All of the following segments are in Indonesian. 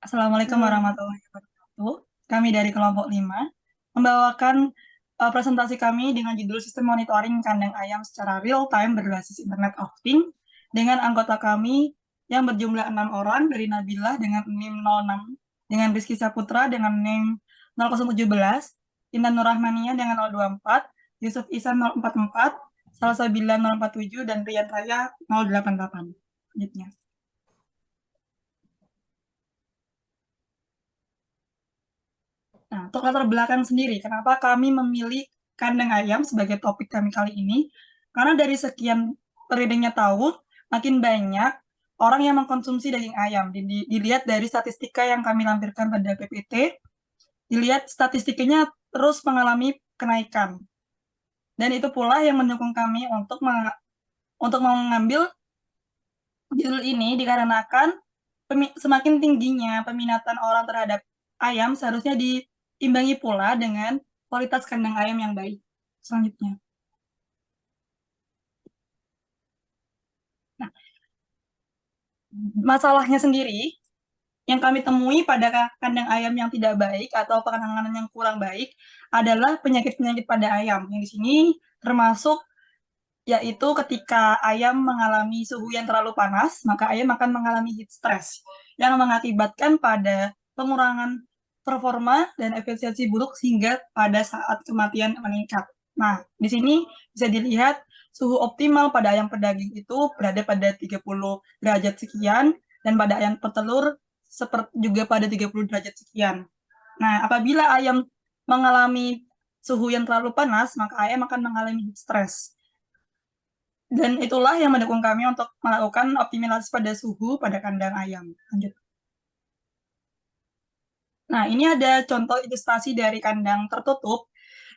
Assalamualaikum Halo, warahmatullahi wabarakatuh. Kami dari kelompok 5 membawakan presentasi kami dengan judul Sistem Monitoring Kandang Ayam secara Real Time berbasis Internet of Things dengan anggota kami yang berjumlah 6 orang dari Nabila dengan NIM 06, dengan Rizky Saputra dengan NIM 0017, Intan Nurrahmania dengan 024, Yusuf Isan 044, Salsabila 047, dan Rian Raya 088. Selanjutnya. Nah, untuk latar belakang sendiri, kenapa kami memilih kandang ayam sebagai topik kami kali ini? Karena dari sekian periodenya tahun, makin banyak orang yang mengkonsumsi daging ayam. Dilihat dari statistika yang kami lampirkan pada PPT, dilihat statistikanya terus mengalami kenaikan. Dan itu pula yang mendukung kami untuk mengambil judul ini dikarenakan semakin tingginya peminatan orang terhadap ayam seharusnya diimbangi pula dengan kualitas kandang ayam yang baik. Selanjutnya. Nah, masalahnya sendiri yang kami temui pada kandang ayam yang tidak baik atau penanganan yang kurang baik adalah penyakit-penyakit pada ayam. Yang di sini termasuk yaitu ketika ayam mengalami suhu yang terlalu panas, maka ayam akan mengalami heat stress yang mengakibatkan pada pengurangan performa dan efisiensi buruk sehingga pada saat kematian meningkat. Nah, di sini bisa dilihat suhu optimal pada ayam pedaging itu berada pada 30 derajat sekian dan pada ayam petelur juga pada 30 derajat sekian. Nah, apabila ayam mengalami suhu yang terlalu panas, maka ayam akan mengalami heat stress. Dan itulah yang mendukung kami untuk melakukan optimalisasi pada suhu pada kandang ayam. Lanjut. Nah, ini ada contoh ilustrasi dari kandang tertutup,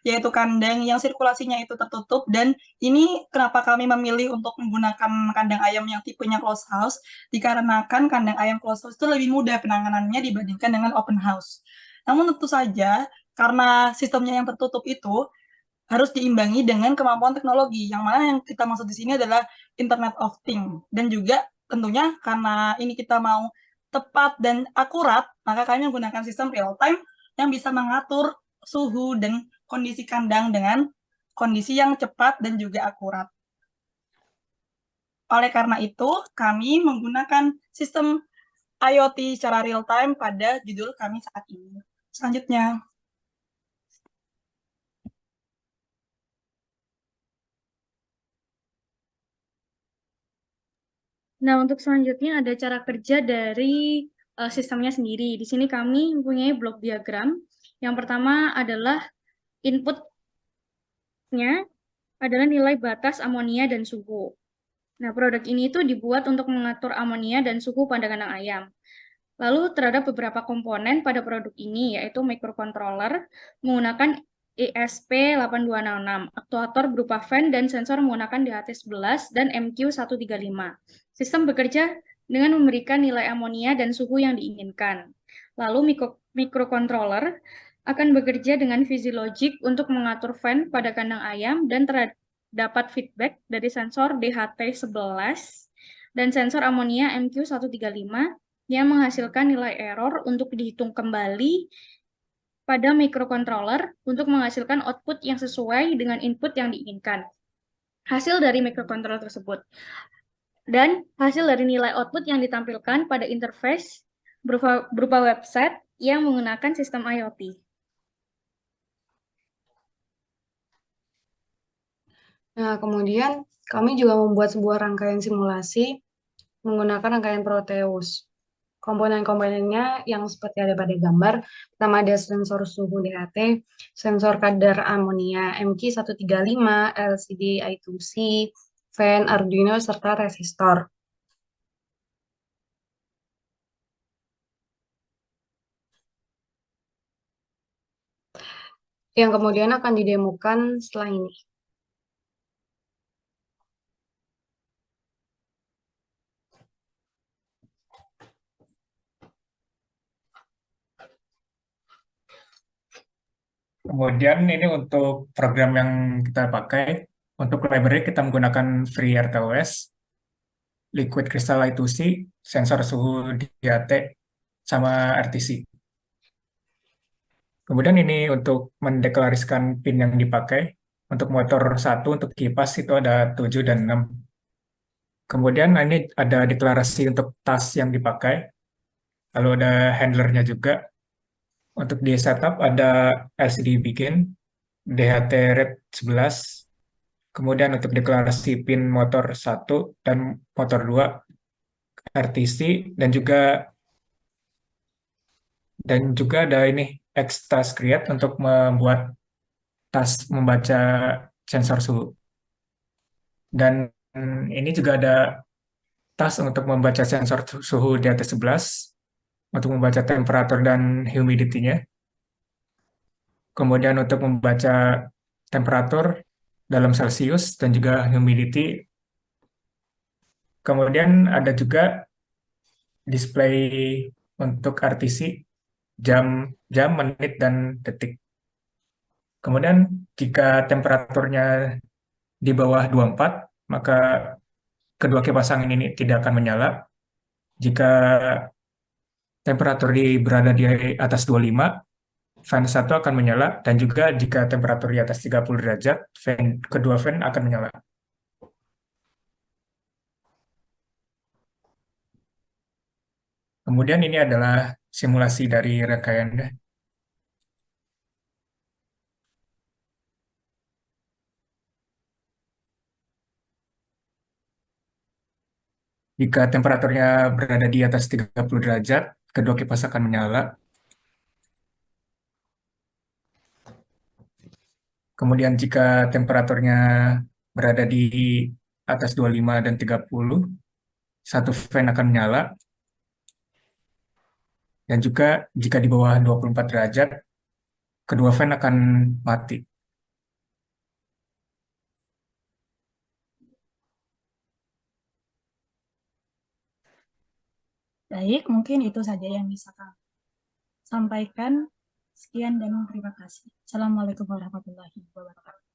yaitu kandang yang sirkulasinya itu tertutup. Dan ini kenapa kami memilih untuk menggunakan kandang ayam yang tipenya closed house, dikarenakan kandang ayam closed house itu lebih mudah penanganannya dibandingkan dengan open house. Namun tentu saja, karena sistemnya yang tertutup itu, harus diimbangi dengan kemampuan teknologi, yang mana yang kita maksud di sini adalah Internet of Things. Dan juga tentunya karena ini kita mau tepat dan akurat, maka kami menggunakan sistem real time yang bisa mengatur suhu dan kondisi kandang dengan kondisi yang cepat dan juga akurat. Oleh karena itu, kami menggunakan sistem IoT secara real time pada judul kami saat ini. Selanjutnya. nah untuk selanjutnya ada cara kerja dari sistemnya sendiri. Di sini kami mempunyai blok diagram. Yang pertama adalah inputnya adalah nilai batas amonia dan suhu. Nah, produk ini itu dibuat untuk mengatur amonia dan suhu pada kandang ayam. Lalu terhadap beberapa komponen pada produk ini, yaitu microcontroller menggunakan ESP8266, aktuator berupa fan dan sensor menggunakan DHT11 dan MQ135. Sistem bekerja dengan memberikan nilai amonia dan suhu yang diinginkan. Lalu microcontroller akan bekerja dengan fisiologik untuk mengatur fan pada kandang ayam dan terdapat feedback dari sensor DHT11 dan sensor amonia MQ135 yang menghasilkan nilai error untuk dihitung kembali pada microcontroller untuk menghasilkan output yang sesuai dengan input yang diinginkan. Hasil dari microcontroller tersebut. Dan hasil dari nilai output yang ditampilkan pada interface berupa website yang menggunakan sistem IoT. Nah, kemudian kami juga membuat sebuah rangkaian simulasi menggunakan rangkaian Proteus. Komponen-komponennya yang seperti ada pada gambar, pertama ada sensor suhu DHT, sensor kadar amonia MQ135, LCD I2C, fan, Arduino, serta resistor. Yang kemudian akan didemokan setelah ini. Kemudian ini untuk program yang kita pakai, untuk library kita menggunakan FreeRTOS, Liquid Crystal I2C, sensor suhu DHT, sama RTC. Kemudian ini untuk mendeklarasikan PIN yang dipakai. Untuk motor 1, untuk kipas itu ada 7 dan 6. Kemudian ini ada deklarasi untuk tas yang dipakai. Lalu ada handlernya juga. Untuk di setup ada LCD begin, DHT red 11. Kemudian untuk deklarasi PIN motor 1 dan motor 2, RTC, dan juga ada ini X task create untuk membuat tas membaca sensor suhu. Dan ini juga ada tas untuk membaca sensor suhu di atas 11 untuk membaca temperatur dan humidity-nya. Kemudian untuk membaca temperatur dalam Celcius dan juga humidity. Kemudian ada juga display untuk RTC jam, menit, dan detik. Kemudian jika temperaturnya di bawah 24, maka kedua kipas angin ini tidak akan menyala. Jika temperatur berada di atas 25, fan 1 akan menyala, dan juga jika temperatur di atas 30 derajat, kedua fan akan menyala. Kemudian ini adalah simulasi dari rangkaiannya. Jika temperaturnya berada di atas 30 derajat, kedua kipas akan menyala. Kemudian jika temperaturnya berada di atas 25 dan 30, satu fan akan menyala. Dan juga jika di bawah 24 derajat, kedua fan akan mati. Baik, mungkin itu saja yang bisa kami sampaikan. Sekian dan terima kasih. Assalamualaikum warahmatullahi wabarakatuh.